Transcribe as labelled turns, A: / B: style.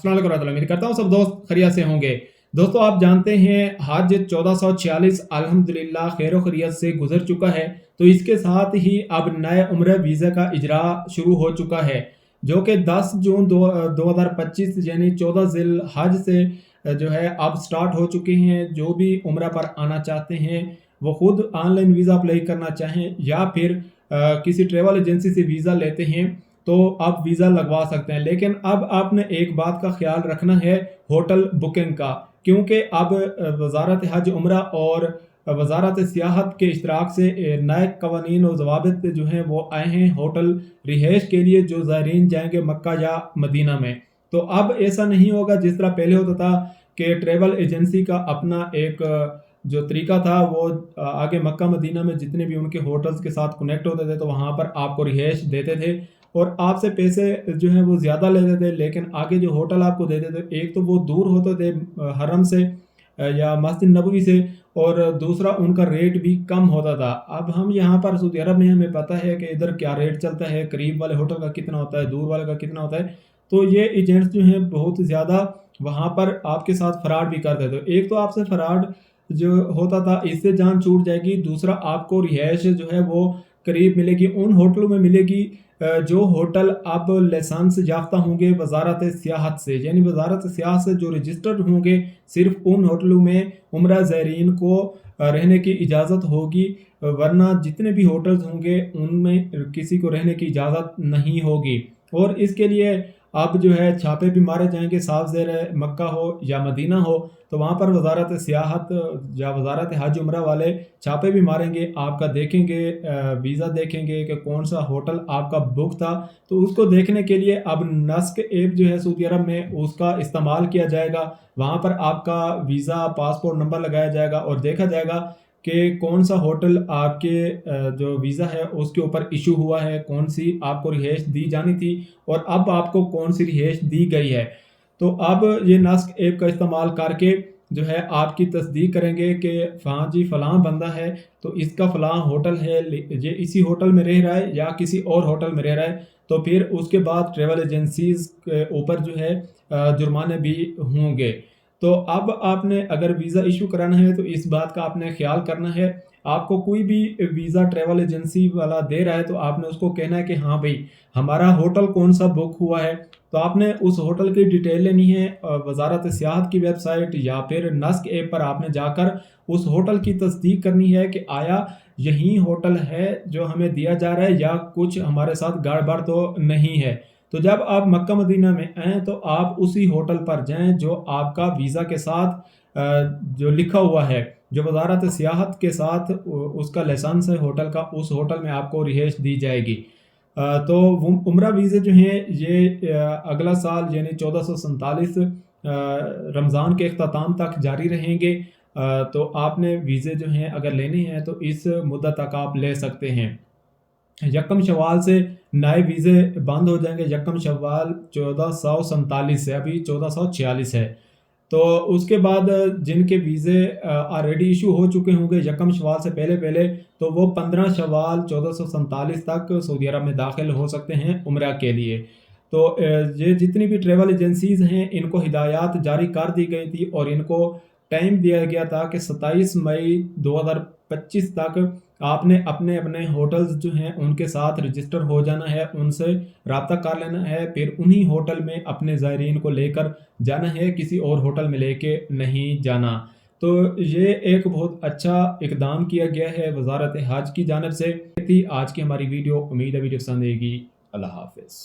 A: अस्सलाम वालेकुम रहमतुल्लाह। उम्मीद करता हूँ सब दोस्त खैरियत से होंगे। दोस्तों आप जानते हैं हज 1446 अल्हम्दुलिल्लाह खैर खैरियत से गुजर चुका है। तो इसके साथ ही अब नए उम्र वीज़ा का इजरा शुरू हो चुका है, जो कि 10 जून 2025 यानी 14 जिल हज से जो है अब स्टार्ट हो चुके हैं। जो भी उम्रा पर आना चाहते हैं वो खुद ऑनलाइन वीज़ा अप्लाई करना चाहें या फिर किसी ट्रेवल एजेंसी से वीज़ा लेते हैं तो आप वीज़ा लगवा सकते हैं। लेकिन अब आपने एक बात का ख्याल रखना है होटल बुकिंग का, क्योंकि अब वजारत हज उम्रा और वजारत सियाहत के इश्तराक से नए कवानीन और ज़वाबित जो हैं वो आए हैं होटल रिहाइश के लिए जो ज़ायरीन जाएंगे मक्का या मदीना में। तो अब ऐसा नहीं होगा जिस तरह पहले होता था कि ट्रेवल एजेंसी का अपना एक जो तरीका था वो आगे मक्का मदीना में जितने भी उनके होटल्स के साथ कनेक्ट होते थे तो वहाँ पर आपको रिहाइश देते थे और आपसे पैसे जो हैं वो ज़्यादा लेते थे। लेकिन आगे जो होटल आपको देते थे एक तो वो दूर होते थे हरम से या मस्जिद नबवी से, और दूसरा उनका रेट भी कम होता था। अब हम यहाँ पर सऊदी अरब में हमें पता है कि इधर क्या रेट चलता है, करीब वाले होटल का कितना होता है, दूर वाले का कितना होता है। तो ये एजेंट्स जो हैं बहुत ज़्यादा वहाँ पर आपके साथ फ्रॉड भी करते थे। एक तो आपसे फ्रॉड जो होता था इससे जान छूट जाएगी, दूसरा आपको रिहाइश जो है वो करीब मिलेगी, उन होटलों में मिलेगी जो होटल अब लाइसेंस याफ्ता होंगे वजारत सियाहत से, यानी वजारत सियाहत से जो रजिस्टर्ड होंगे सिर्फ उन होटलों में उम्रा ज़ायरीन को रहने की इजाज़त होगी, वरना जितने भी होटल्स होंगे उनमें किसी को रहने की इजाज़त नहीं होगी। और इसके लिए अब जो है छापे भी मारे जाएंगे, साफ ज़ेर मक्का हो या मदीना हो तो वहाँ पर वजारत सियाहत या वजारत हज उम्रा वाले छापे भी मारेंगे, आपका देखेंगे वीज़ा देखेंगे कि कौन सा होटल आपका बुक था। तो उसको देखने के लिए अब नस्क ऐप जो है सऊदी अरब में उसका इस्तेमाल किया जाएगा। वहाँ पर आपका वीज़ा पासपोर्ट नंबर लगाया जाएगा और देखा जाएगा कि कौन सा होटल आपके जो वीज़ा है उसके ऊपर इशू हुआ है, कौन सी आपको रिहाइश दी जानी थी और अब आपको कौन सी रिहाइश दी गई है। तो अब ये नस्क ऐप का इस्तेमाल करके जो है आपकी तस्दीक करेंगे कि हाँ जी फ़लाँ बंदा है तो इसका फ़लाँ होटल है, ये इसी होटल में रह रहा है या किसी और होटल में रह रहा है। तो फिर उसके बाद ट्रेवल एजेंसीज़ के ऊपर जो है जुर्माने भी होंगे। तो अब आपने अगर वीज़ा इशू कराना है तो इस बात का आपने ख्याल करना है। आपको कोई भी वीज़ा ट्रैवल एजेंसी वाला दे रहा है तो आपने उसको कहना है कि हाँ भाई हमारा होटल कौन सा बुक हुआ है। तो आपने उस होटल की डिटेल लेनी है, वजारत सियाहत की वेबसाइट या फिर नस्क ऐप पर आपने जाकर उस होटल की तस्दीक करनी है कि आया यही होटल है जो हमें दिया जा रहा है या कुछ हमारे साथ गड़बड़ तो नहीं है। तो जब आप मक्का मदीना में आएँ तो आप उसी होटल पर जाएँ जो आपका वीज़ा के साथ जो लिखा हुआ है, जो वजारत सियाहत के साथ उसका लाइसेंस है होटल का, उस होटल में आपको रिहाइश दी जाएगी। तो वो उम्रा वीज़े जो हैं ये अगला साल यानी 1447 रमज़ान के अख्ताम तक जारी रहेंगे। तो आपने वीज़े जो हैं अगर लेने हैं तो इस मुद्दत तक आप ले सकते हैं। यकम शवाल से नए वीज़े बंद हो जाएंगे, यकम शवाल 1447 से, अभी 1446 है। तो उसके बाद जिनके वीज़े ऑलरेडी इशू हो चुके होंगे यकम शवाल से पहले पहले तो वो 15 शवाल 1447 तक सऊदी अरब में दाखिल हो सकते हैं उम्रा के लिए। तो ये जितनी भी ट्रेवल एजेंसीज़ हैं इनको हिदायत जारी कर दी गई थी और इनको टाइम दिया गया था कि 27 मई 2025 तक आपने अपने अपने होटल्स जो हैं उनके साथ रजिस्टर हो जाना है, उनसे रब्ता कर लेना है, फिर उन्हीं होटल में अपने ज़ायरीन को लेकर जाना है, किसी और होटल में लेके नहीं जाना। तो ये एक बहुत अच्छा इकदाम किया गया है वजारत हज की जानिब से। थी आज की हमारी वीडियो, उम्मीद है वीडियो पसंद आएगी। अल्लाह हाफ़िज़।